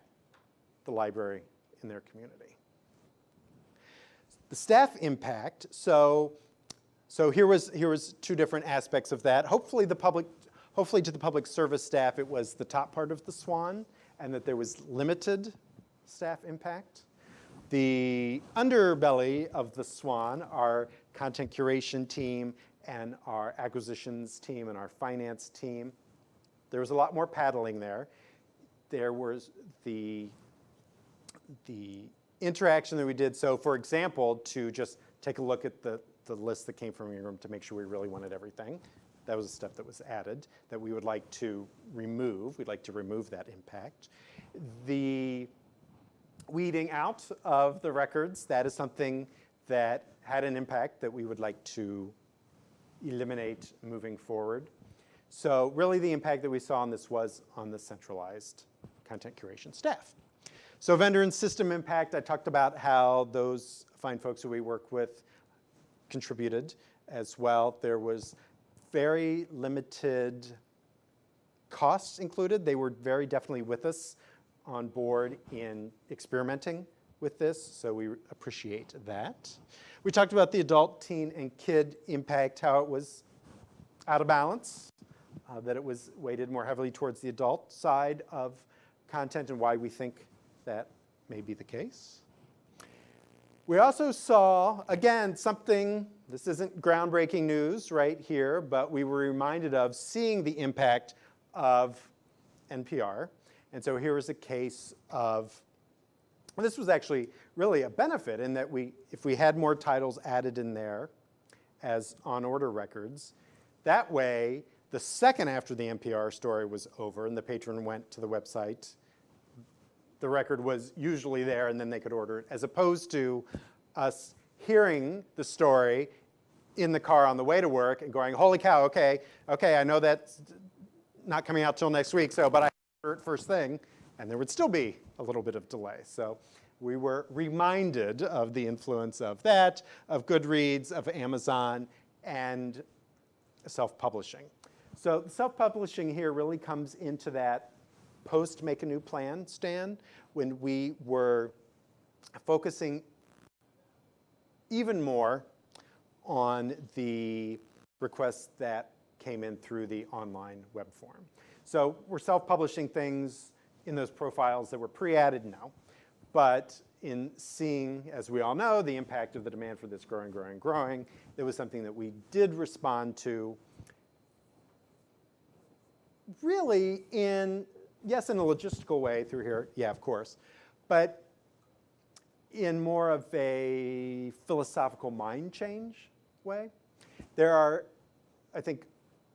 A: the library in their community. The staff impact, so here was two different aspects of that. Hopefully to the public service staff, it was the top part of the SWAN and that there was limited staff impact. The underbelly of the SWAN, our content curation team and our acquisitions team and our finance team, there was a lot more paddling there. There was the interaction that we did. So for example, to just take a look at the list that came from your room to make sure we really wanted everything. That was the stuff that was added that we would like to remove. We'd like to remove that impact. The weeding out of the records, that is something that had an impact that we would like to eliminate moving forward. So really the impact that we saw on this was on the centralized content curation staff. So vendor and system impact, I talked about how those fine folks who we work with contributed as well. There was very limited costs included. They were very definitely with us on board in experimenting with this, so we appreciate that. We talked about the adult, teen, and kid impact, how it was out of balance that it was weighted more heavily towards the adult side of content and why we think that may be the case. We also saw, again, something, this isn't groundbreaking news right here, but we were reminded of seeing the impact of NPR. And so here is a case of, well, this was actually really a benefit in that if we had more titles added in there as on-order records, that way, the second after the NPR story was over and the patron went to the website, the record was usually there and then they could order it, as opposed to us hearing the story in the car on the way to work and going, holy cow, okay, I know that's not coming out till next week, but I heard it first thing, and there would still be a little bit of delay. So we were reminded of the influence of that, of Goodreads, of Amazon, and self-publishing. So self-publishing here really comes into that post-Make a New Plan, Stan, when we were focusing even more on the requests that came in through the online web form. So we're self-publishing things in those profiles that were pre-added now, but in seeing, as we all know, the impact of the demand for this growing, it was something that we did respond to really yes, in a logistical way through here, yeah, of course, but in more of a philosophical mind change way. There are, I think,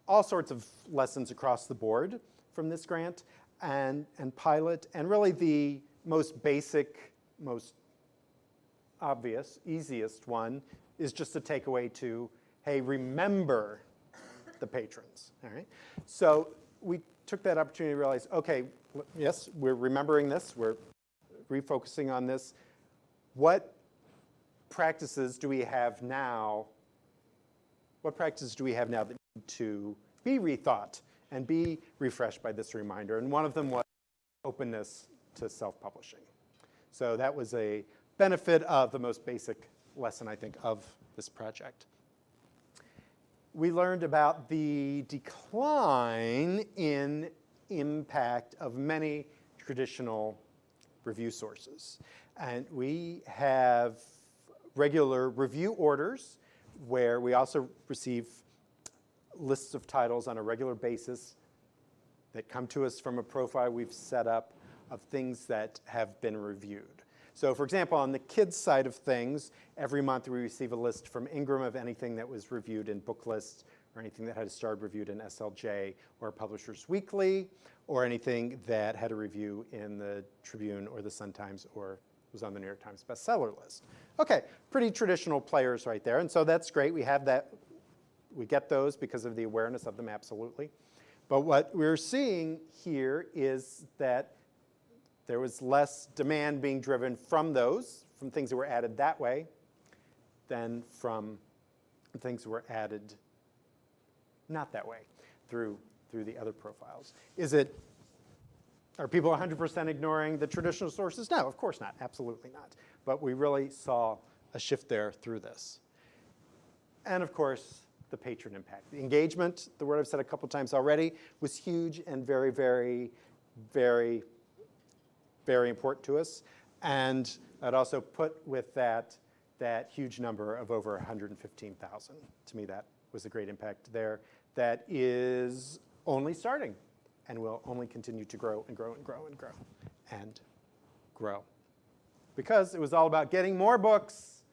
A: all sorts of lessons across the board from this grant and pilot, and really the most basic, most obvious, easiest one is just a takeaway to, hey, remember the patrons, all right? So we took that opportunity to realize, okay, yes, we're remembering this, we're refocusing on this. What practices do we have now? What practices do we have now that need to be rethought and be refreshed by this reminder? And one of them was openness to self-publishing. So that was a benefit of the most basic lesson, I think, of this project. We learned about the decline in impact of many traditional review sources. And we have regular review orders where we also receive lists of titles on a regular basis that come to us from a profile we've set up of things that have been reviewed. So for example, on the kids side of things, every month we receive a list from Ingram of anything that was reviewed in Book List, or anything that had a starred reviewed in SLJ or Publishers Weekly, or anything that had a review in the Tribune or the Sun-Times or was on the New York Times bestseller list. Okay, pretty traditional players right there, and so that's great. We have that, we get those because of the awareness of them, absolutely. But what we're seeing here is that there was less demand being driven from those, from things that were added that way, than from things that were added not that way through the other profiles. Are people 100% ignoring the traditional sources? No, of course not, absolutely not. But we really saw a shift there through this. And of course, the patron impact. The engagement, the word I've said a couple times already, was huge and very, very, very, very important to us. And I'd also put with that huge number of over 115,000. To me, that was a great impact there. That is only starting and will only continue to grow and grow and grow and grow and grow. Because it was all about getting more books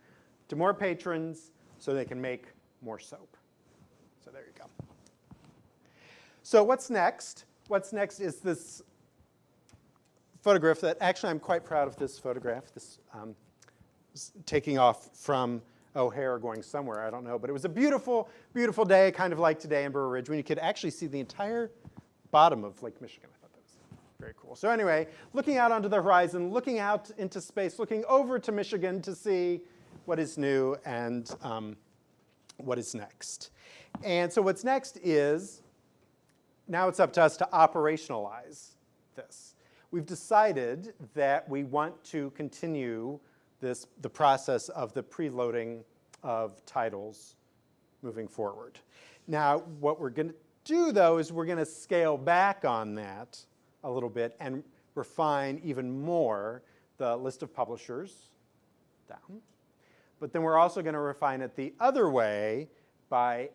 A: to more patrons so they can make more soap. So there you go. So what's next? What's next is this photograph that actually I'm quite proud of this photograph. This taking off from O'Hare going somewhere, I don't know. But it was a beautiful, beautiful day, kind of like today in Burr Ridge, when you could actually see the entire bottom of Lake Michigan. I thought that was very cool. So anyway, looking out onto the horizon, looking out into space, looking over to Michigan to see what is new and what is next. And so what's next is, now it's up to us to operationalize this. We've decided that we want to continue the process of the preloading of titles moving forward. Now, what we're going to do, though, is we're going to scale back on that a little bit and refine even more the list of publishers down. But then we're also going to refine it the other way by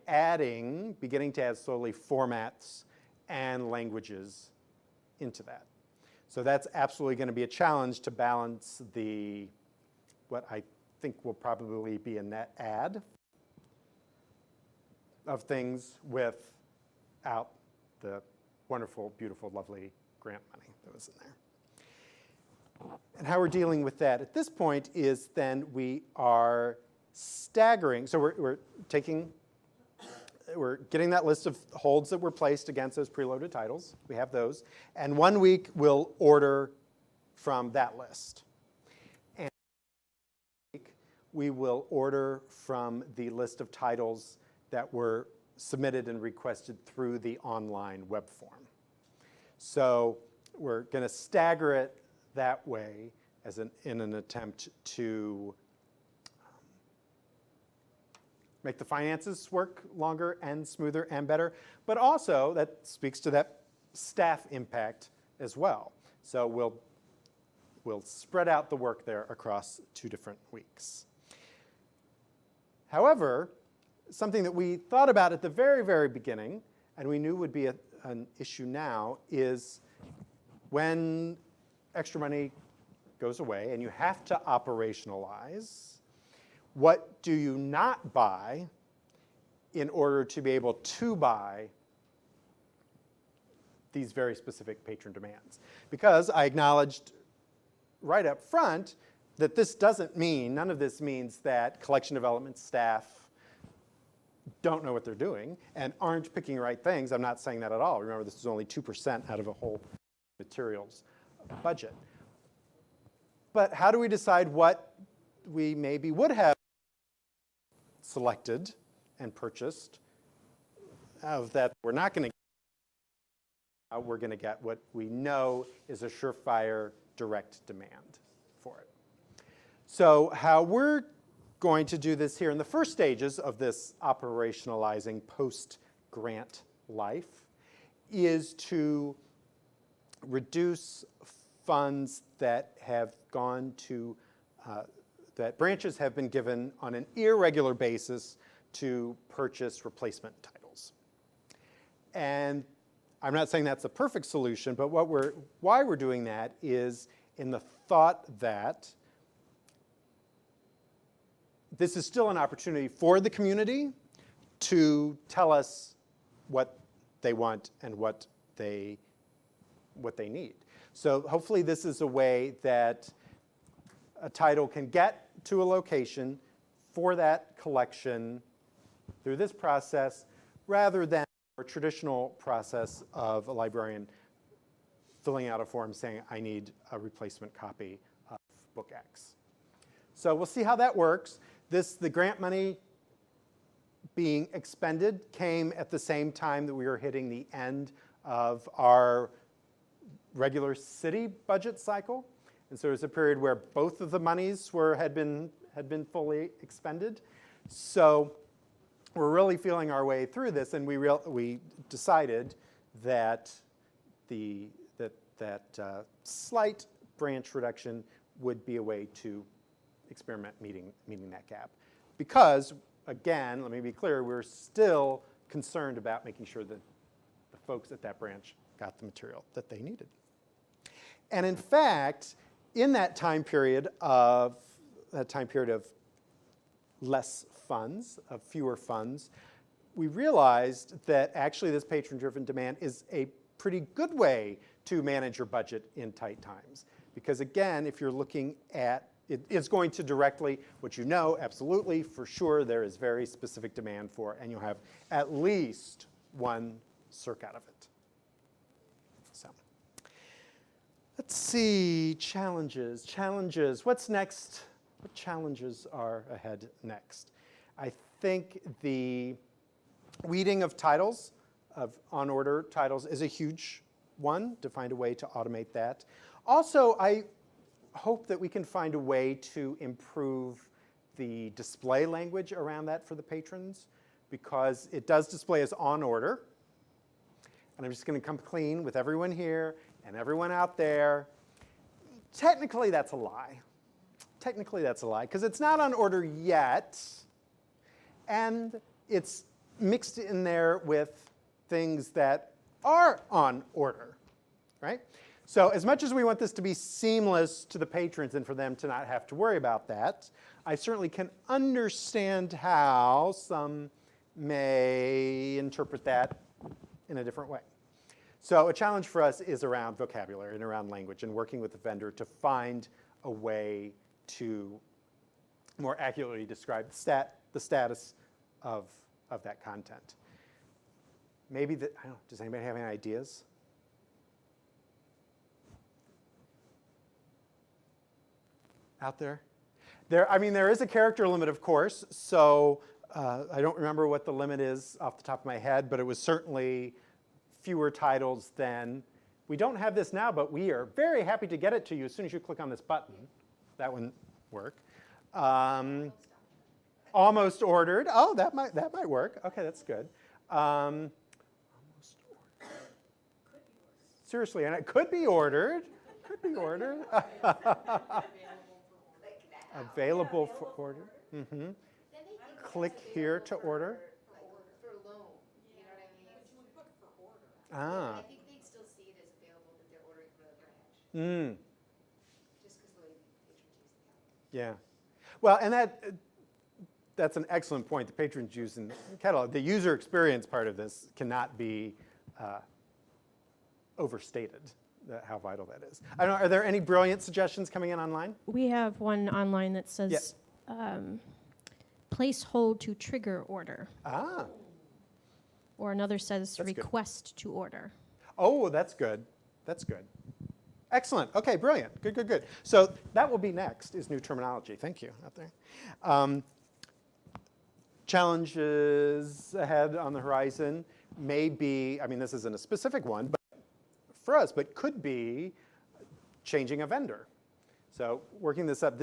A: beginning to add slowly formats and languages into that. So that's absolutely going to be a challenge to balance what I think will probably be a net add of things without the wonderful, beautiful, lovely grant money that was in there. And how we're dealing with that at this point is then we are staggering. So we're getting that list of holds that were placed against those preloaded titles. We have those. And 1 week we'll order from that list. And we will order from the list of titles that were submitted and requested through the online web form. So we're going to stagger it that way in an attempt to make the finances work longer and smoother and better. But also, that speaks to that staff impact as well. So we'll spread out the work there across 2 different weeks. However, something that we thought about at the very, very beginning, and we knew would be an issue now, is when extra money goes away and you have to operationalize, what do you not buy in order to be able to buy these very specific patron demands? Because I acknowledged right up front that none of this means that collection development staff don't know what they're doing and aren't picking the right things. I'm not saying that at all. Remember, this is only 2% out of a whole materials budget. But how do we decide what we maybe would have selected and purchased of that we're not going to get? We're going to get what we know is a surefire direct demand for it. So how we're going to do this here in the first stages of this operationalizing post-grant life is to reduce funds that have gone to, that branches have been given on an irregular basis to purchase replacement titles. And I'm not saying that's a perfect solution, but why we're doing that is in the thought that this is still an opportunity for the community to tell us what they want and what they need. So hopefully this is a way that a title can get to a location for that collection through this process rather than a traditional process of a librarian filling out a form saying, I need a replacement copy of book X. So we'll see how that works. The grant money being expended came at the same time that we were hitting the end of our regular city budget cycle. And so it was a period where both of the monies had been fully expended. So we're really feeling our way through this, and we decided that that slight branch reduction would be a way to experiment meeting that gap. Because, again, let me be clear, we're still concerned about making sure that the folks at that branch got the material that they needed. And in fact, in that time period of less funds, of fewer funds, we realized that actually this patron-driven demand is a pretty good way to manage your budget in tight times. Because again, if you're looking at it's going to directly, what you know, absolutely, for sure, there is very specific demand for, and you'll have at least one circ out of it. So, let's see, challenges. What's next? What challenges are ahead next? I think the weeding of titles, of on-order titles, is a huge one, to find a way to automate that. Also, I hope that we can find a way to improve the display language around that for the patrons, because it does display as on order, and I'm just going to come clean with everyone here and everyone out there. Technically, that's a lie. Technically, that's a lie, because it's not on order yet, and it's mixed in there with things that are on order, right? So as much as we want this to be seamless to the patrons and for them to not have to worry about that, I certainly can understand how some may interpret that in a different way. So a challenge for us is around vocabulary and around language and working with the vendor to find a way to more accurately describe the status of that content. Maybe I don't know, does anybody have any ideas? Out there? There is a character limit, of course, so I don't remember what the limit is off the top of my head, but it was certainly fewer titles than. We don't have this now, but we are very happy to get it to you as soon as you click on this button. That wouldn't work. Almost ordered. Oh, that might work. Okay, that's good. Almost ordered. Seriously, and it could be ordered. Could be ordered. Available for order. Mm-hmm. Click here to order.
B: For a loan, you know what I mean?
A: Ah.
B: I think they'd still see it as available that they're ordering for the branch. Just because the way patrons use the catalog.
A: Yeah. Well, and that's an excellent point. The patrons use in the catalog. The user experience part of this cannot be overstated, how vital that is. I don't know, are there any brilliant suggestions coming in online?
G: We have one online that says place hold to trigger order,
A: Ah.
G: or another says
A: That's good.
G: request to order.
A: Oh, that's good. That's good. Excellent. Okay, brilliant. Good, good, good. So that will be next, is new terminology. Thank you out there. Challenges ahead on the horizon may be, this isn't a specific one, but for us, but could be changing a vendor. So working this up,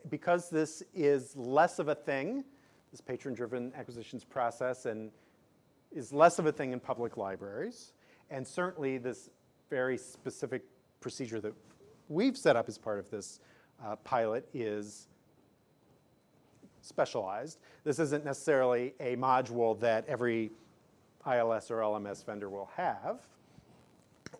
A: because this is less of a thing, this patron-driven acquisitions process, and is less of a thing in public libraries, and certainly this very specific procedure that we've set up as part of this pilot is specialized. This isn't necessarily a module that every ILS or LMS vendor will have,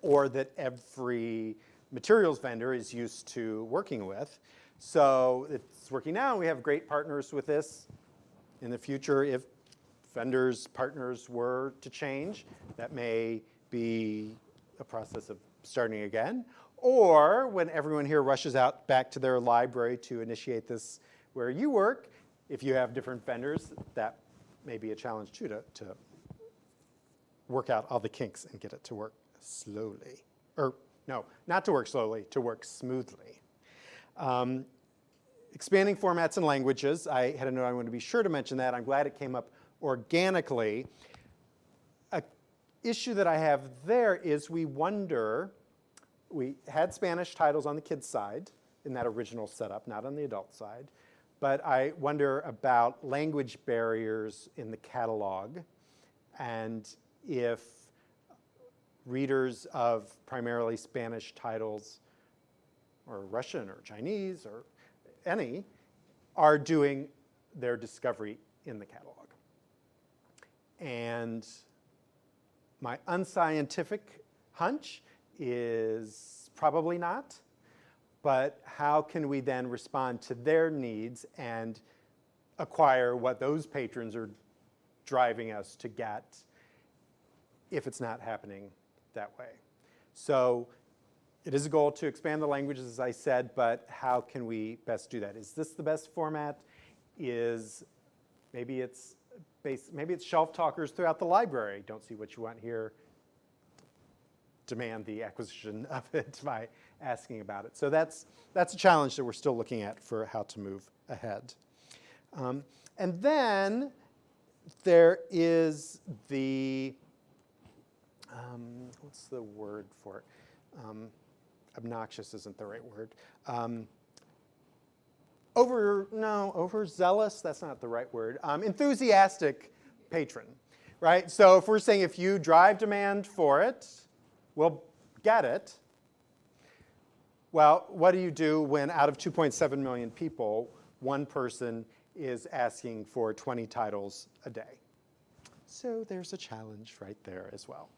A: or that every materials vendor is used to working with. So it's working now. We have great partners with this. In the future, if vendors, partners were to change, that may be a process of starting again. Or when everyone here rushes out back to their library to initiate this where you work, if you have different vendors, that may be a challenge too, to work out all the kinks and get it to work slowly. Or no, not to work slowly, to work smoothly. Expanding formats and languages. I had a note I want to be sure to mention that. I'm glad it came up organically. An issue that I have there is we had Spanish titles on the kids' side in that original setup, not on the adult side. But I wonder about language barriers in the catalog, and if readers of primarily Spanish titles, or Russian or Chinese or any, are doing their discovery in the catalog. And my unscientific hunch is probably not, but how can we then respond to their needs and acquire what those patrons are driving us to get if it's not happening that way? So it is a goal to expand the languages, as I said, but how can we best do that? Is this the best format? Maybe it's shelf talkers throughout the library. Don't see what you want here. Demand the acquisition of it by asking about it. So that's a challenge that we're still looking at for how to move ahead. And then there is the, what's the word for it? Obnoxious isn't the right word. Overzealous, that's not the right word. Enthusiastic patron. right? So if we're saying if you drive demand for it, we'll get it. Well, what do you do when out of 2.7 million people, one person is asking for 20 titles a day? So there's a challenge right there as well.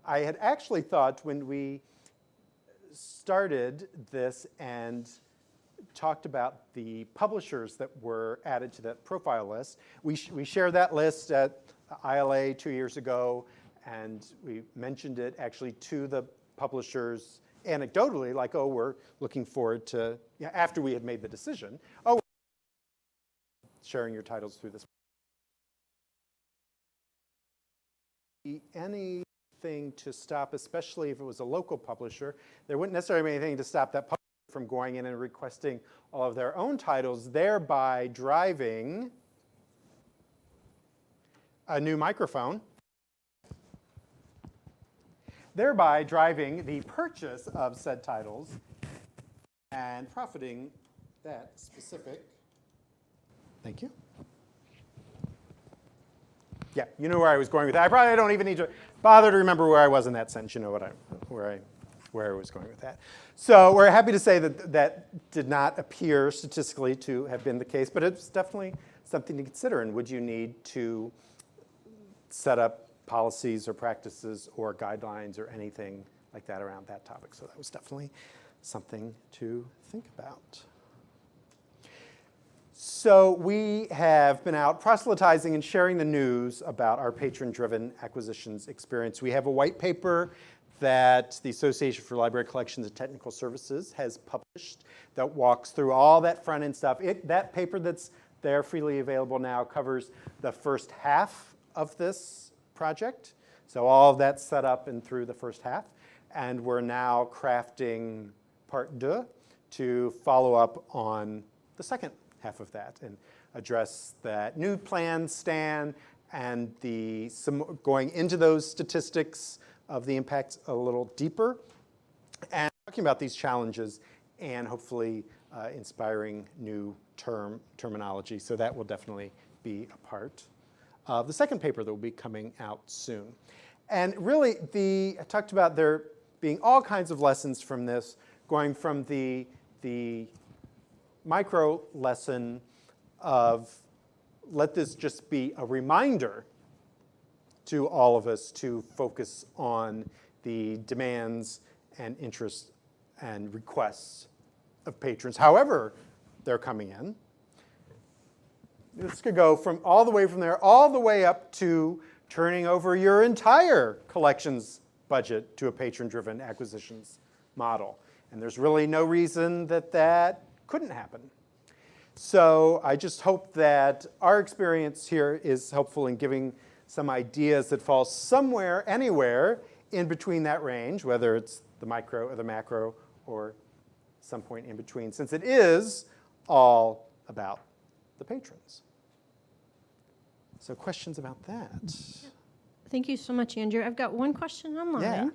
A: I had actually thought when we started this and talked about the publishers that were added to that profile list, we shared that list at ILA 2 years ago, and we mentioned it actually to the publishers anecdotally, like, oh, we're looking forward to, after we had made the decision, oh, sharing your titles through this. Anything to stop, especially if it was a local publisher, there wouldn't necessarily be anything to stop that publisher from going in and requesting all of their own titles, thereby driving a new microphone, thereby driving the purchase of said titles and profiting that specific. Thank you. Yeah, you know where I was going with that. I probably don't even need to bother to remember where I was in that sentence. You know where I was going with that. So we're happy to say that that did not appear statistically to have been the case, but it's definitely something to consider. And would you need to set up policies or practices or guidelines or anything like that around that topic? So that was definitely something to think about. So we have been out proselytizing and sharing the news about our patron-driven acquisitions experience. We have a white paper that the Association for Library Collections and Technical Services has published that walks through all that front-end stuff. That paper that's there freely available now covers the first half of this project. So all of that's set up and through the first half. And we're now crafting part deux to follow up on the second half of that and address that new plan stand and going into those statistics of the impacts a little deeper and talking about these challenges and hopefully inspiring new terminology. So that will definitely be a part of the second paper that will be coming out soon. And really, I talked about there being all kinds of lessons from this, going from the micro lesson of let this just be a reminder to all of us to focus on the demands and interests and requests of patrons, however they're coming in. This could go from all the way from there all the way up to turning over your entire collections budget to a patron-driven acquisitions model. And there's really no reason that couldn't happen. So I just hope that our experience here is helpful in giving some ideas that fall somewhere, anywhere in between that range, whether it's the micro or the macro or some point in between, since it is all about the patrons. So questions about that?
G: Thank you so much, Andrew. I've got one question online.
A: Yeah.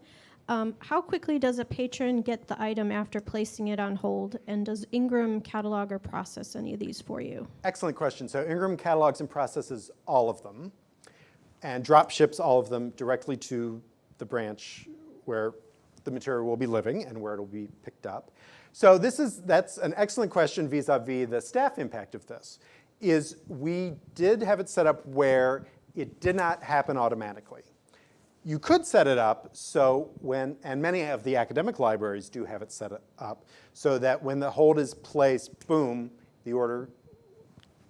G: How quickly does a patron get the item after placing it on hold? And does Ingram catalog or process any of these for you?
A: Excellent question. So Ingram catalogs and processes all of them and drop ships all of them directly to the branch where the material will be living and where it will be picked up. So that's an excellent question vis-a-vis the staff impact of this. Is we did have it set up where it did not happen automatically. You could set it up so and many of the academic libraries do have it set up, so that when the hold is placed, boom, the order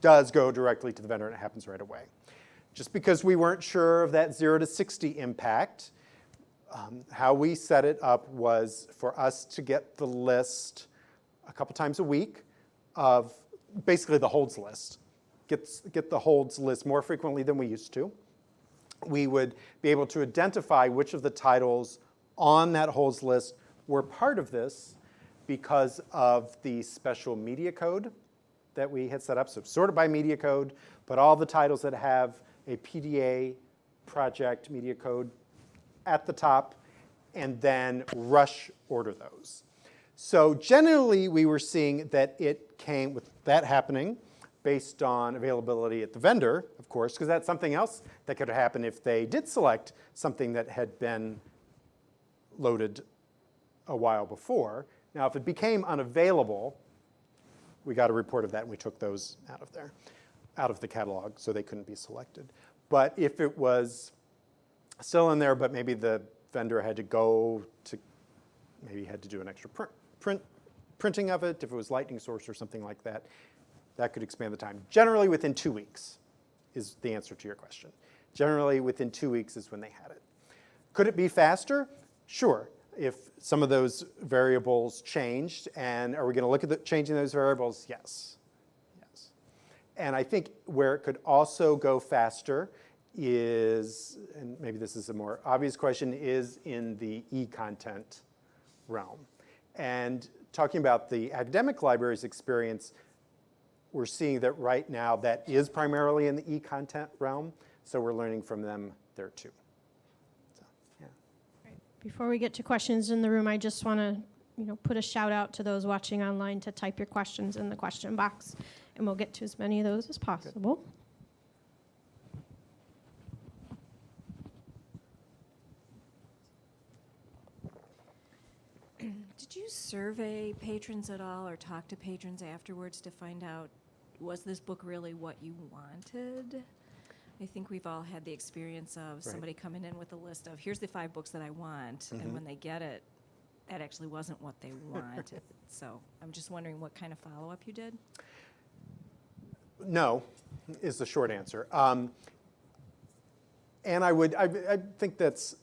A: does go directly to the vendor and it happens right away. Just because we weren't sure of that 0 to 60 impact, how we set it up was for us to get the list a couple times a week of basically the holds list. Get the holds list more frequently than we used to. We would be able to identify which of the titles on that holds list were part of this because of the special media code that we had set up. So sorted by media code, but all the titles that have a PDA project media code at the top, and then rush order those. So generally, we were seeing that it came with that happening, based on availability at the vendor, of course, because that's something else that could happen if they did select something that had been loaded a while before. Now, if it became unavailable, we got a report of that, and we took those out of there, out of the catalog, so they couldn't be selected. But if it was still in there, but maybe the vendor had to go to, maybe had to do an extra printing of it, if it was Lightning Source or something like that, that could expand the time. Generally within 2 weeks is the answer to your question. Generally within 2 weeks is when they had it. Could it be faster? Sure. If some of those variables changed, and are we going to look at changing those variables? Yes. Yes. And I think where it could also go faster is, and maybe this is a more obvious question, is in the e-content realm. And talking about the academic library's experience, we're seeing that right now that is primarily in the e-content realm, so we're learning from them there too. So, yeah.
G: Before we get to questions in the room, I just want to put a shout out to those watching online to type your questions in the question box, and we'll get to as many of those as possible.
F: Did you survey patrons at all or talk to patrons afterwards to find out, was this book really what you wanted? I think we've all had the experience of somebody coming in with a list of, here's the 5 books that I want, and when they get it, that actually wasn't what they wanted. So I'm just wondering what kind of follow-up you did?
A: No, is the short answer. And I think that's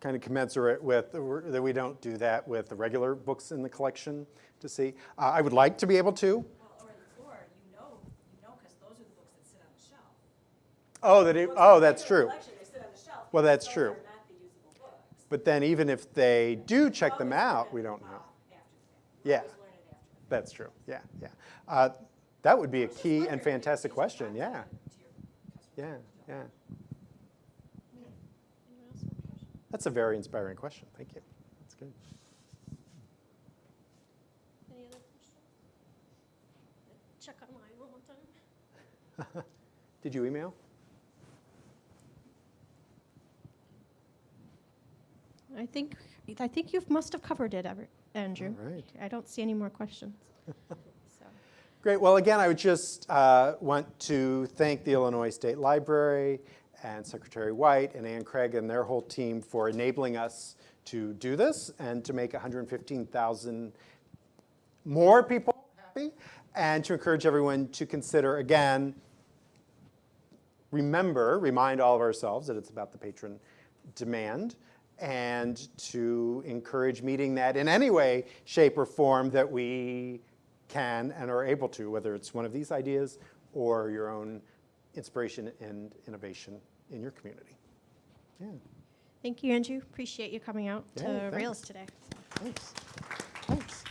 A: kind of commensurate with that we don't do that with the regular books in the collection to see. I would like to be able to.
F: Or because those are the books that sit on the shelf.
A: That's true.
F: They sit on the shelf.
A: Well, that's
F: Those
A: true.
F: are not the usable books.
A: But then even if they do check them out, we don't know.
F: After the fact.
A: Yeah,
F: Always learn it after the fact.
A: that's true. Yeah, yeah. That would be a key and fantastic question. Yeah, yeah, yeah. That's a very inspiring question. Thank you. That's good.
G: Any other questions? Check online one more time.
A: Did you email?
G: I think you must have covered it, Andrew.
A: All right.
G: I don't see any more questions. So.
A: Great. Well, again, I would just want to thank the Illinois State Library and Secretary White and Ann Craig and their whole team for enabling us to do this and to make 115,000 more people happy, and to encourage everyone to consider, again, remind all of ourselves that it's about the patron demand, and to encourage meeting that in any way, shape, or form that we can and are able to, whether it's one of these ideas or your own inspiration and innovation in your community. Yeah.
G: Thank you, Andrew. Appreciate you coming out
A: Yeah,
G: to
A: thanks.
G: Rails today.
A: Thanks. Thanks.